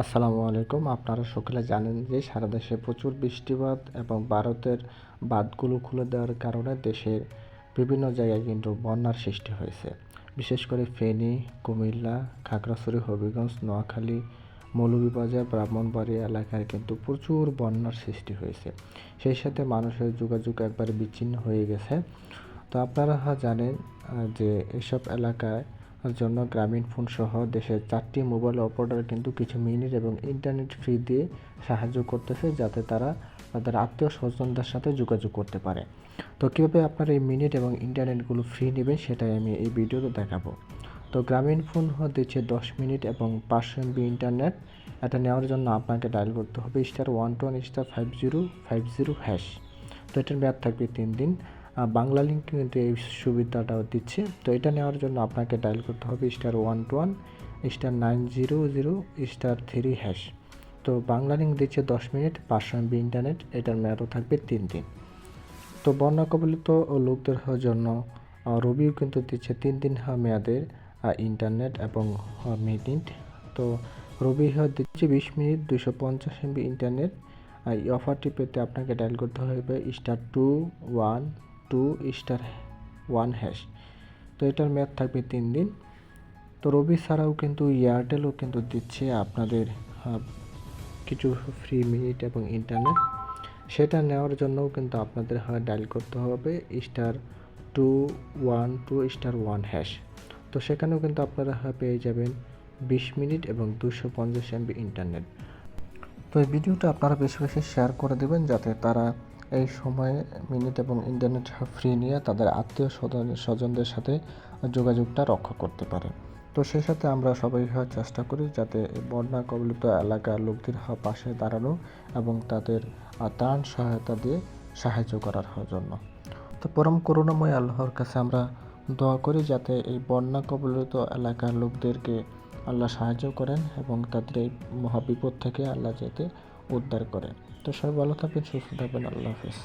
আসসালামু আলাইকুম। আপনারা সকলে জানেন যে সারা দেশে প্রচুর বৃষ্টিপাত এবং ভারতের বাঁধগুলো খুলে দেওয়ার কারণে দেশের বিভিন্ন জায়গায় কিন্তু বন্যার সৃষ্টি হয়েছে। বিশেষ করে ফেনী, কুমিল্লা, খাগড়াছড়ি, হবিগঞ্জ, নোয়াখালী, মৌলভীবাজার, ব্রাহ্মণবাড়িয়া এলাকায় কিন্তু প্রচুর বন্যার সৃষ্টি হয়েছে। সেই সাথে মানুষের যোগাযোগ একবারে বিচ্ছিন্ন হয়ে গেছে। তো আপনারা জানেন যে এসব এলাকায় জন্য গ্রামীণফোন সহ দেশের 4টি মোবাইল অপারেটর কিন্তু কিছু মিনিট এবং ইন্টারনেট ফ্রি দিয়ে সাহায্য করতেছে, যাতে তারা তাদের আত্মীয় স্বজনদের সাথে যোগাযোগ করতে পারে। তো কীভাবে আপনারা এই মিনিট এবং ইন্টারনেটগুলো ফ্রি নেবেন সেটাই আমি এই ভিডিওতে দেখাবো। তো গ্রামীণফোন দিচ্ছে 10 মিনিট এবং 500 MB ইন্টারনেট। এটা নেওয়ার জন্য আপনাকে ডায়াল করতে হবে *121*5050#। তো এটার মেয়াদ থাকবে 3 দিন। বাংলালিংক কিন্তু এই সুবিধাটাও দিচ্ছে। তো এটা নেওয়ার জন্য আপনাকে ডায়াল করতে হবে *121*900*3#। তো বাংলালিংক দিচ্ছে 10 মিনিট 500 MB ইন্টারনেট, এটার মেয়াদও থাকবে 3 দিন। তো বন্যা কবলিত লোকদের জন্য রবিও কিন্তু দিচ্ছে 3 দিন মেয়াদের ইন্টারনেট এবং মিনিট। তো রবি দিচ্ছে 20 মিনিট 250 MB ইন্টারনেট। এই অফারটি পেতে আপনাকে ডায়াল করতে হবে *212*1#। তো এটার মেয়াদ থাকবে 3 দিন। তো রবি ছাড়াও কিন্তু এয়ারটেলও কিন্তু দিচ্ছে আপনাদের কিছু ফ্রি মিনিট এবং ইন্টারনেট। সেটা নেওয়ার জন্যও কিন্তু আপনাদের ডায়াল করতে হবে *212*1#। তো সেখানেও কিন্তু আপনারা পেয়ে যাবেন 20 মিনিট এবং 250 MB ইন্টারনেট। তো এই ভিডিওটা আপনারা বেশি বেশি শেয়ার করে দেবেন, যাতে তারা এই সময়ে মিনিট এবং ইন্টারনেট ফ্রি নিয়ে তাদের আত্মীয় স্বজনদের সাথে যোগাযোগটা রক্ষা করতে পারে। তো সেই সাথে আমরা সবাই চেষ্টা করি যাতে বন্যা কবলিত এলাকার লোকদের পাশে দাঁড়ানো এবং তাদের ত্রাণ সহায়তা দিয়ে সাহায্য করার জন্য। তো পরম করুণাময় আল্লাহর কাছে আমরা দোয়া করি যাতে এই বন্যা কবলিত এলাকার লোকদেরকে আল্লাহ সাহায্য করেন এবং তাদের এই মহাবিপদ থেকে আল্লাহ যাতে উদ্ধার করেন। তো সবাই ভালো থাকবেন, সুস্থ থাকবেন। আল্লাহ হাফেজ।